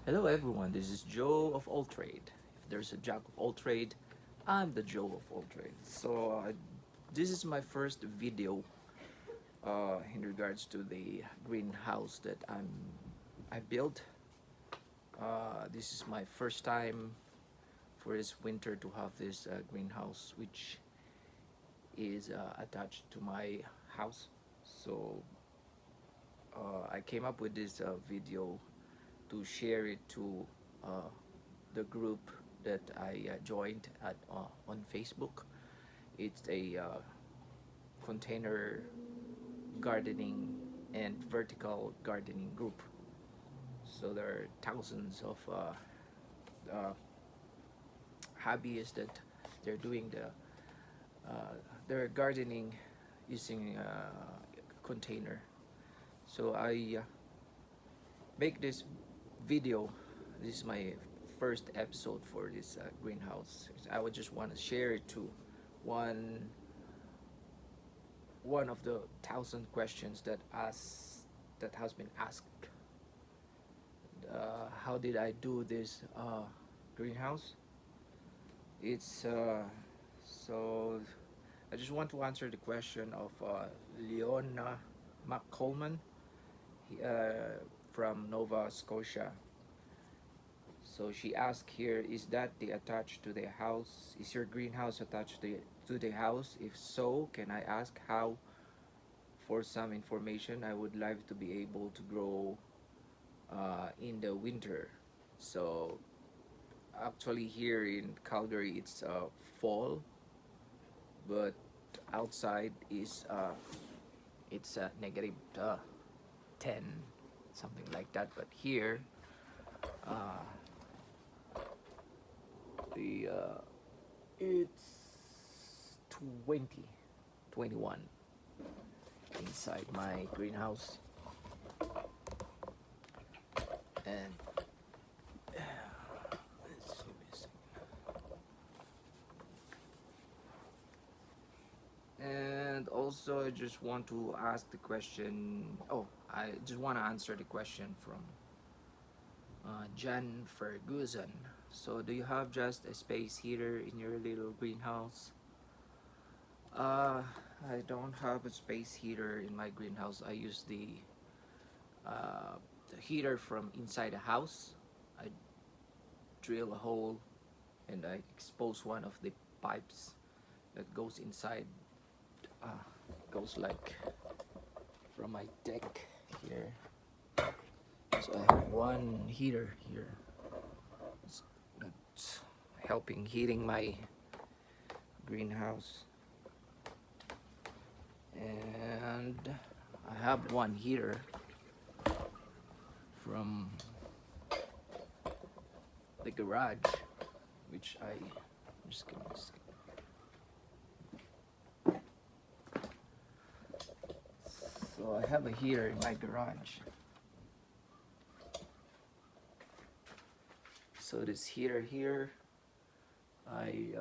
Hello everyone, this is Joe of All Trade. If there's a Jack of all trade, I'm the Joe of all trade. This is my first video in regards to the greenhouse that I built. This is my first time for this winter to have this greenhouse, which is attached to my house. So I came up with this video to share it to uh, the group that I joined on Facebook. It's a container gardening and vertical gardening group. So there are thousands of hobbyists that they're doing they're gardening using container. So I make this video. This is my first episode for this greenhouse. I would just want to share it to one one of the thousand questions that has been asked. How did I do this greenhouse? It's so I just want to answer the question of Leona McColeman from Nova Scotia. So she asked here, is that the attached to the house? Is your greenhouse attached to the house? If so, can I ask how? For some information, I would like to be able to grow in the winter. So actually here in Calgary it's fall, but outside is it's negative 10, something like that. But here uh, the it's 20, 21 inside my greenhouse. And let's see this. And also I just want to ask the question, I just want to answer the question from Jan Ferguson. So do you have just a space heater in your little greenhouse? uh, I don't have a space heater in my greenhouse. I use the heater from inside the house. I drill a hole and I expose one of the pipes that goes inside, uh, goes like from my deck here. So I have one heater here that's helping heating my greenhouse, and I have one heater from the garage, which I just gonna so I have a heater in my garage. So this heater here, I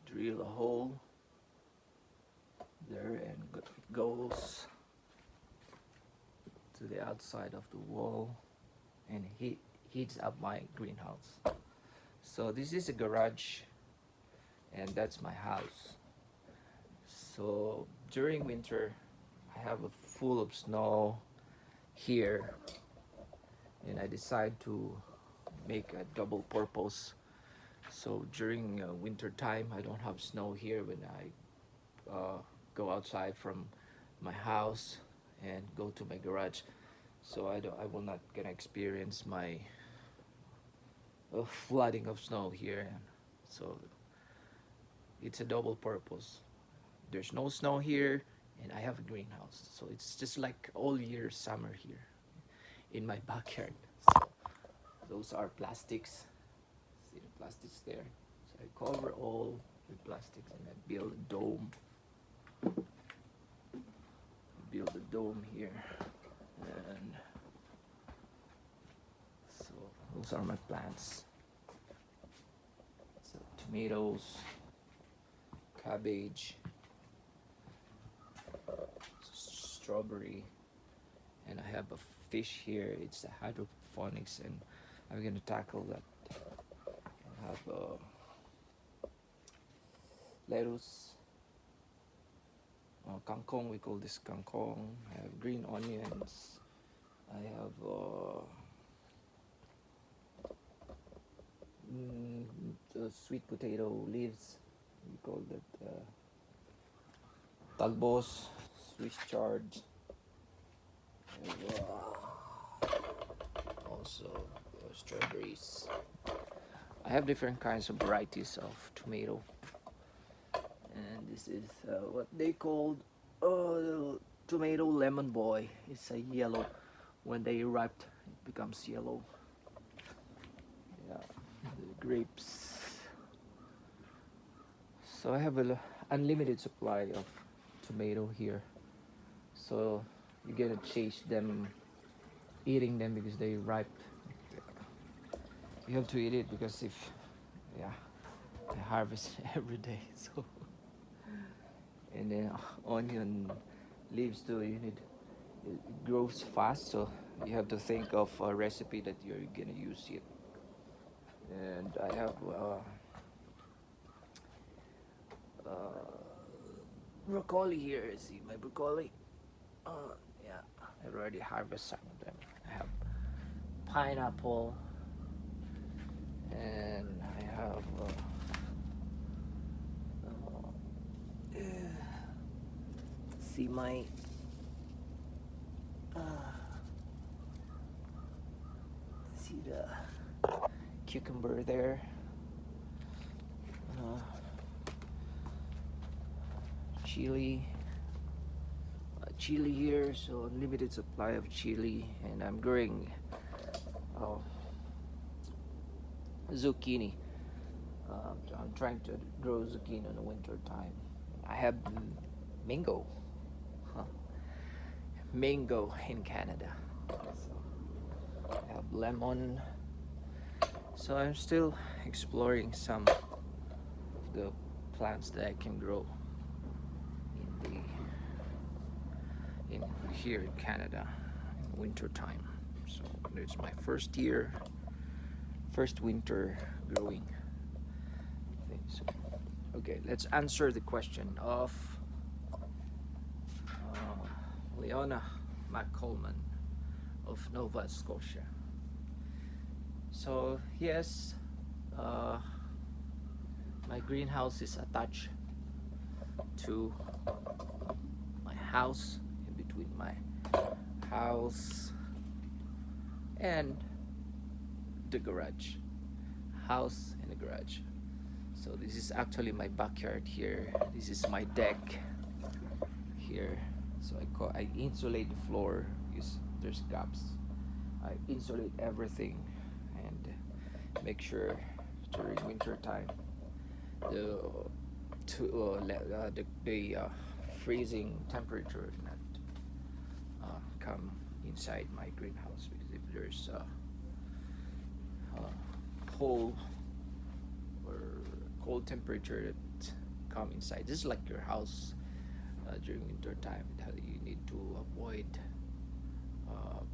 drill a hole there and it goes to the outside of the wall and heats up my greenhouse. So this is a garage and that's my house. So during winter I have a full of snow here, and I decide to make a double purpose. So during winter time I don't have snow here when I go outside from my house and go to my garage. So I will not gonna experience my flooding of snow here. So it's a double purpose. There's no snow here and I have a greenhouse. So it's just like all year summer here in my backyard. So those are plastics. See the plastics there? So I cover all with plastics and I build a dome. Build a dome here. And so those are my plants. So tomatoes, cabbage, strawberry, and I have a fish here. It's a hydroponics, and I'm gonna tackle that. I have lettuce, kangkong. We call this kangkong. I have green onions. I have sweet potato leaves. We call that talbos, Swiss chard. I have also strawberries. I have different kinds of varieties of tomato, and this is what they called tomato lemon boy. It's a yellow. When they ripe, it becomes yellow. Yeah, the grapes. So I have an unlimited supply of tomato here. So you gotta chase them, eating them because they ripe. You have to eat it because if, yeah, I harvest every day. So and then onion leaves too. You need it grows fast, so you have to think of a recipe that you're gonna use it. And I have broccoli here. See my broccoli. Yeah, I already harvest some of them. I have pineapple, and I have see my uh, see the cucumber there. Uh, chili, chili here, so unlimited supply of chili, and I'm growing uh, zucchini. I'm trying to grow zucchini in the winter time. I have mango, huh? Mango in Canada. So I have lemon. So I'm still exploring some of the plants that I can grow in here in Canada in winter time. So it's my first winter growing things. Okay, let's answer the question of Leona McColeman of Nova Scotia. So yes, my greenhouse is attached to my house, in between my house and the garage. House and the garage. So this is actually my backyard here. This is my deck here. So I insulate the floor because there's gaps. I insulate everything and make sure during winter time the freezing temperature not come inside my greenhouse, because if there's cold or cold temperature that come inside, just like your house during winter time, you need to avoid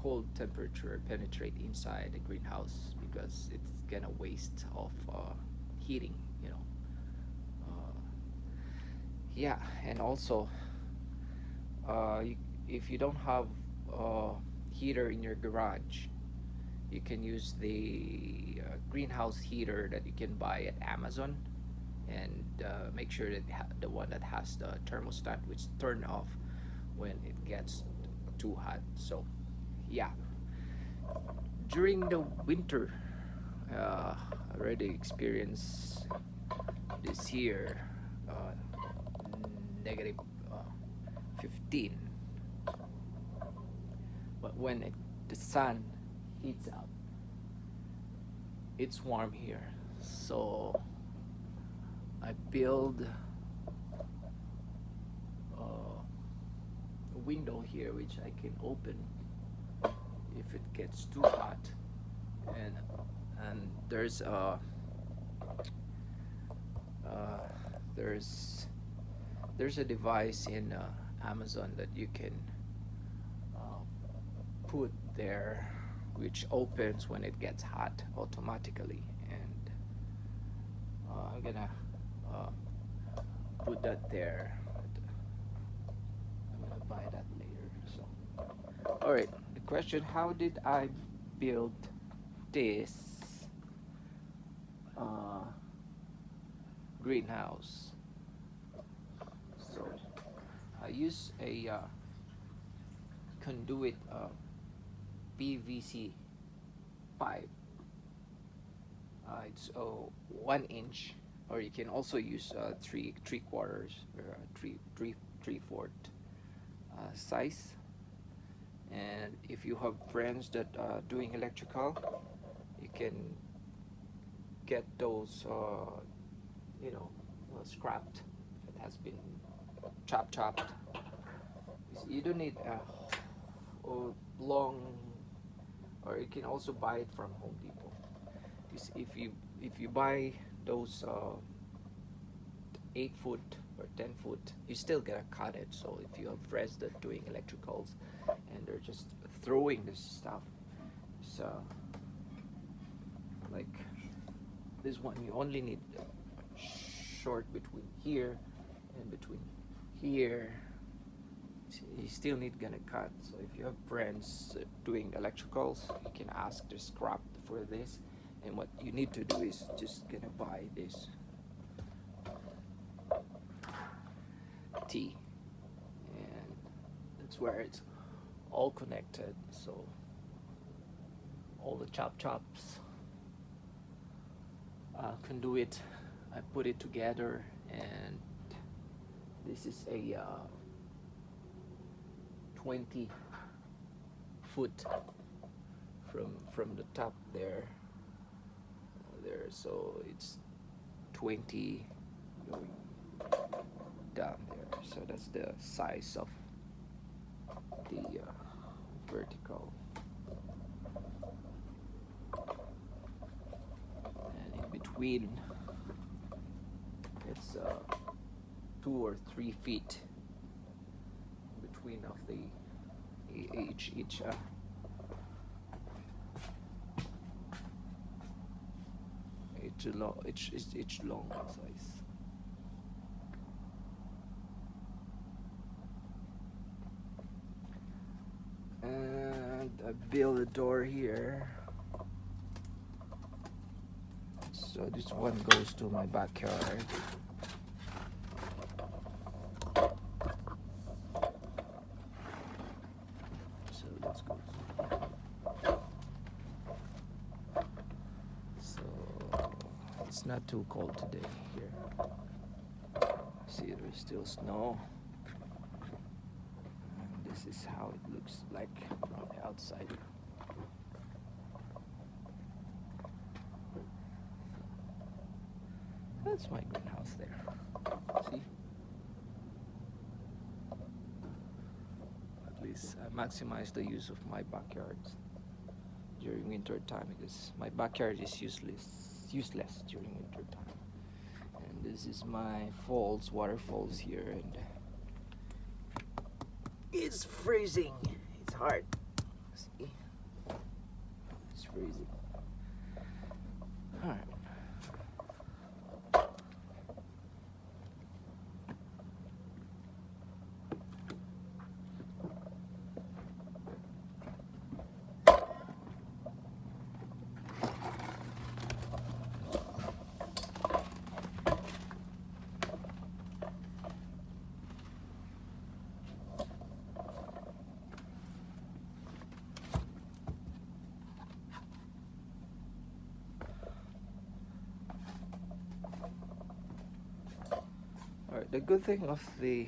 cold temperature penetrate inside the greenhouse, because it's gonna waste of heating, you know. Yeah, and also if you don't have heater in your garage, you can use the greenhouse heater that you can buy at Amazon, and make sure that the one that has the thermostat, which turn off when it gets too hot. So yeah, during the winter, I already experienced this year negative 15, but when the sun heats up, it's warm here. So I build a window here which I can open if it gets too hot, and there's there's a device in Amazon that you can put there which opens when it gets hot automatically. And I'm gonna put that there. I'm gonna buy that later. So, all right. The question: how did I build this uh, greenhouse? So, I use a conduit PVC pipe. It's 1 inch, or you can also use three quarters or three-fourth size. And if you have friends that are doing electrical, you can get those scrapped that has been chopped. You don't need a long, or you can also buy it from Home Depot. If you buy those 8 foot or 10 foot, you still gotta cut it. So if you have friends that doing electricals and they're just throwing this stuff, so like this one, you only need short between here and between here. You still need gonna cut. So if you have friends doing electricals, you can ask to scrap for this. And what you need to do is just gonna buy this T, and that's where it's all connected. So all the chops conduit, I put it together, and this is a 20 foot from the top there, so it's 20 going down there. So that's the size of the vertical, and in between it's 2 or 3 feet between of the each each long size. And I build a door here. So this one goes to my backyard. So let's go. So it's not too cold today here. See, there's still snow. And this is how it looks like from the outside. That's my greenhouse there. See? At least I maximize the use of my backyard during winter time, because my backyard is useless during winter time. And this is my waterfalls here, and it's freezing. It's hard. See? It's freezing. All right. Alright, the good thing of the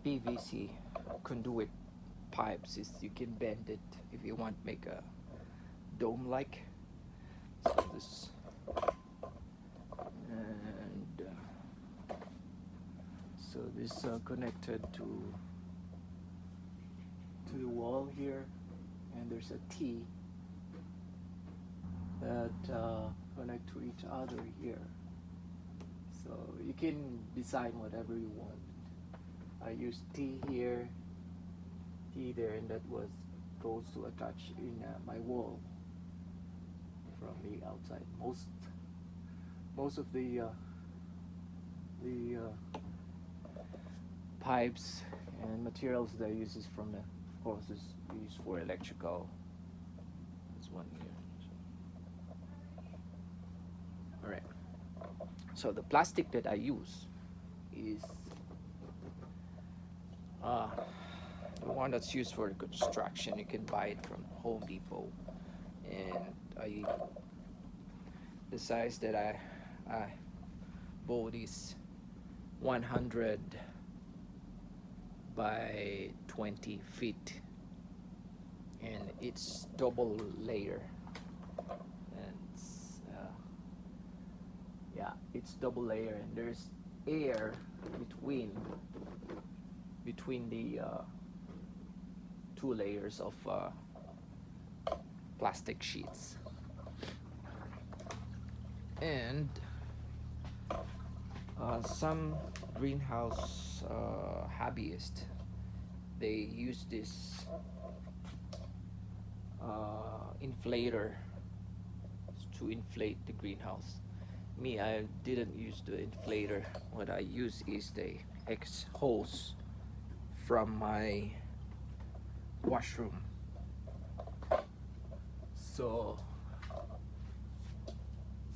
PVC conduit pipes is you can bend it if you want to make a dome-like. So this, and so this connected to the wall here, and there's a T that connect to each other here. So you can design whatever you want. I used T here, T there, and that was goes to attach in my wall from the outside. Most of the pipes and materials that I use is from the hoses used for electrical. There's one here. All right. So the plastic that I use is the one that's used for construction. You can buy it from Home Depot, and the size that I bought is 100 by 20 feet, and it's double layer, and yeah, it's double layer, and there's air between the two layers of plastic sheets. And some greenhouse hobbyists, they use this inflator to inflate the greenhouse. Me, I didn't use the inflator. What I use is the X hose from my washroom. So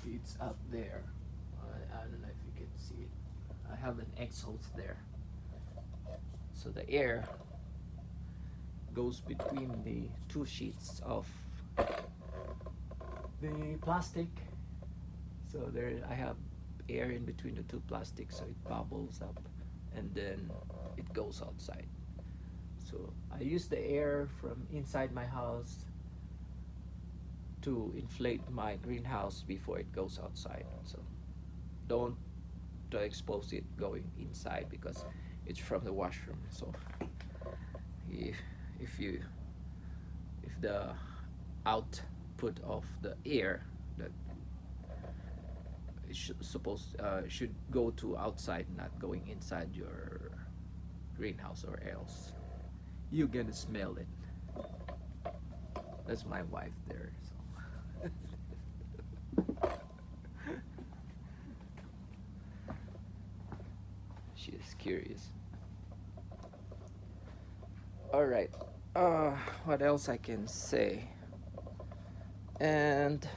it's up there. I don't know if you can see it. I have an X hose there. So the air goes between the two sheets of the plastic. So there I have air in between the two plastics, so it bubbles up and then it goes outside. So I use the air from inside my house to inflate my greenhouse before it goes outside. So don't expose it going inside because it's from the washroom. So if the output of the air that should go to outside, not going inside your greenhouse, or else you're gonna smell it. That's my wife there. So. She is curious. All right. What else I can say? And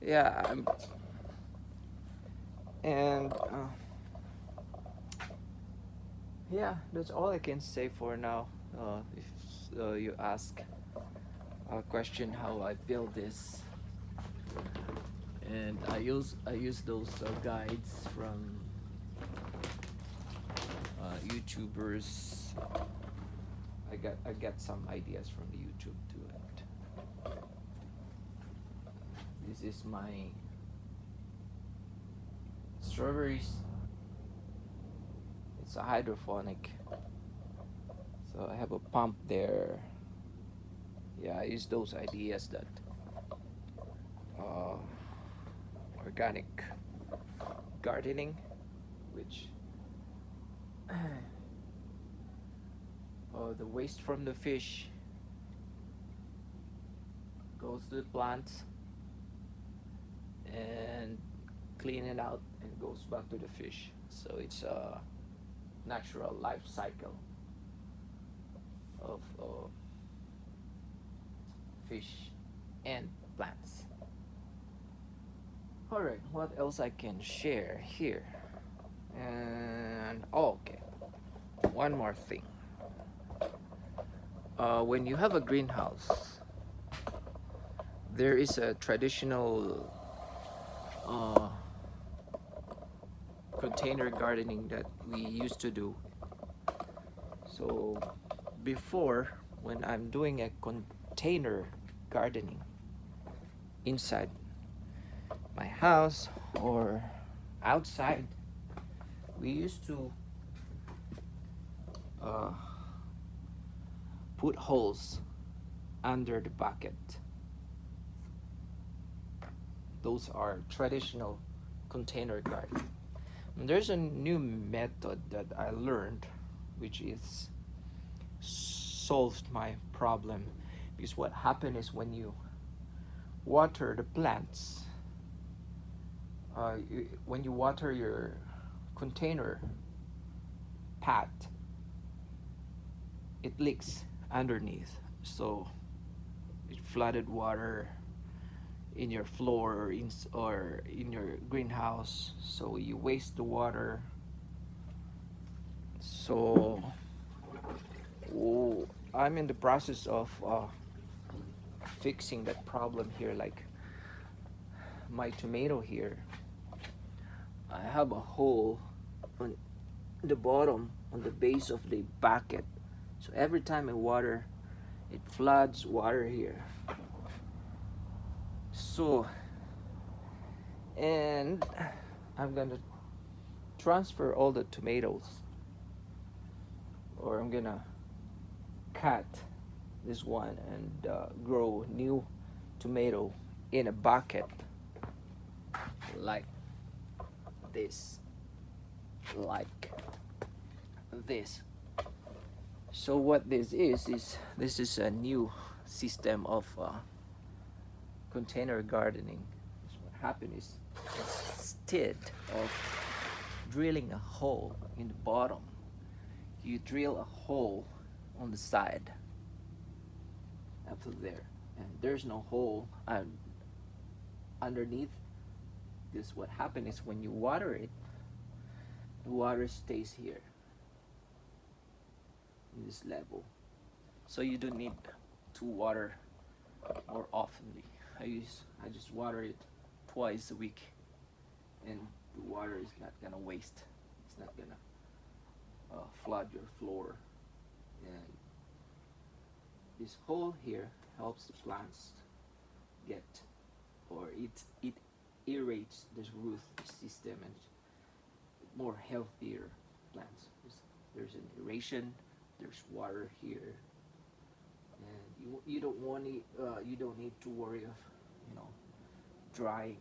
yeah, yeah, that's all I can say for now. If you ask a question how I build this, and I use those guides from YouTubers. I got some ideas from the YouTube too. And this is my strawberries. It's a hydroponic, so I have a pump there. Yeah, I use those ideas that organic gardening, which the waste from the fish goes to the plants and clean it out and goes back to the fish. So it's a natural life cycle of fish and plants. Alright, what else I can share here? And okay, one more thing. When you have a greenhouse, there is a traditional container gardening that we used to do. So before, when I'm doing a container gardening inside my house or outside, we used to put holes under the bucket. Those are traditional container gardening. And there's a new method that I learned, which is solved my problem, because what happens is when you water the plants, when you water your container pot, it leaks underneath. So it flooded water in your floor or in your greenhouse. So you waste the water. So I'm in the process of fixing that problem here. Like my tomato here, I have a hole on the bottom, on the base of the bucket. So every time I water, it floods water here. So, and I'm gonna transfer all the tomatoes, or I'm gonna cut this one and grow new tomato in a bucket like this, like this. So what this is this is a new system of container gardening. So what happened is, instead of drilling a hole in the bottom, you drill a hole on the side up to there, and there's no hole underneath. This what happened is when you water it, the water stays here in this level, so you don't need to water more oftenly. I just water it twice a week, and the water is not gonna waste. It's not gonna flood your floor. And this hole here helps the plants get, or it aerates the root system and more healthier plants. There's an aeration, there's water here, and you don't want you don't need to worry of drying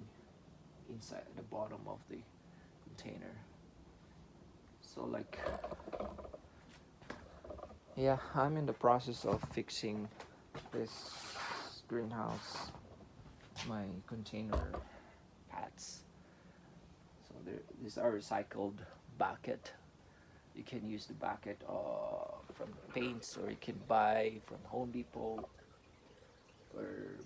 inside the bottom of the container. So like, yeah, I'm in the process of fixing this greenhouse, my container pots. So these are recycled bucket. You can use the bucket from paints, or you can buy from Home Depot, or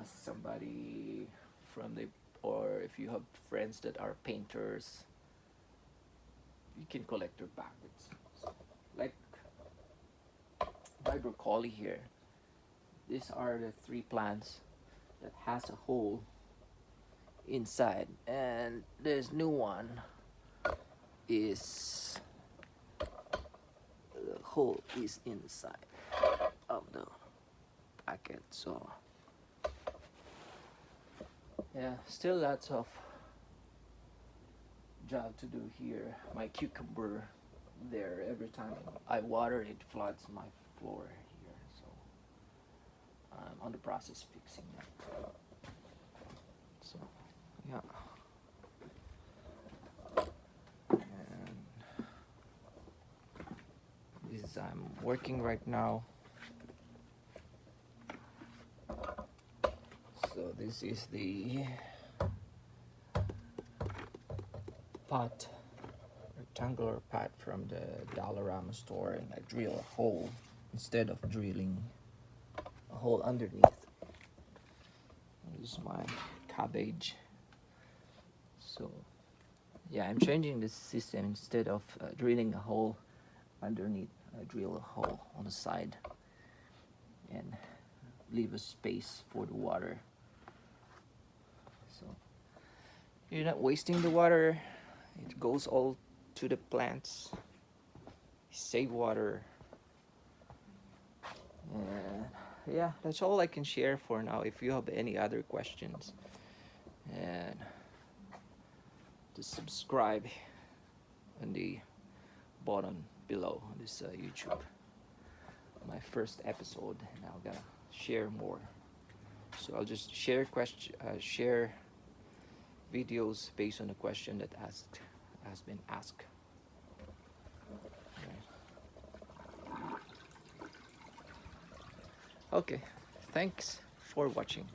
ask somebody from the, or if you have friends that are painters, you can collect their buckets. So, like my broccoli here, these are the 3 plants that has a hole inside, and this new one is, the hole is inside of the bucket. So yeah, still lots of job to do here. My cucumber there, every time I water it floods my floor here. So I'm on the process of fixing that. So yeah. And this is, I'm working right now. So this is the pot, rectangular pot from the Dollarama store, and I drill a hole instead of drilling a hole underneath. This is my cabbage. So yeah, I'm changing this system. Instead of drilling a hole underneath, I drill a hole on the side and leave a space for the water. So you're not wasting the water. It goes all to the plants. Save water. And yeah, that's all I can share for now. If you have any other questions, and just subscribe on the bottom below this YouTube. My first episode, and I'm gonna share more. So I'll just share share videos based on the question that has been asked. Okay, thanks for watching.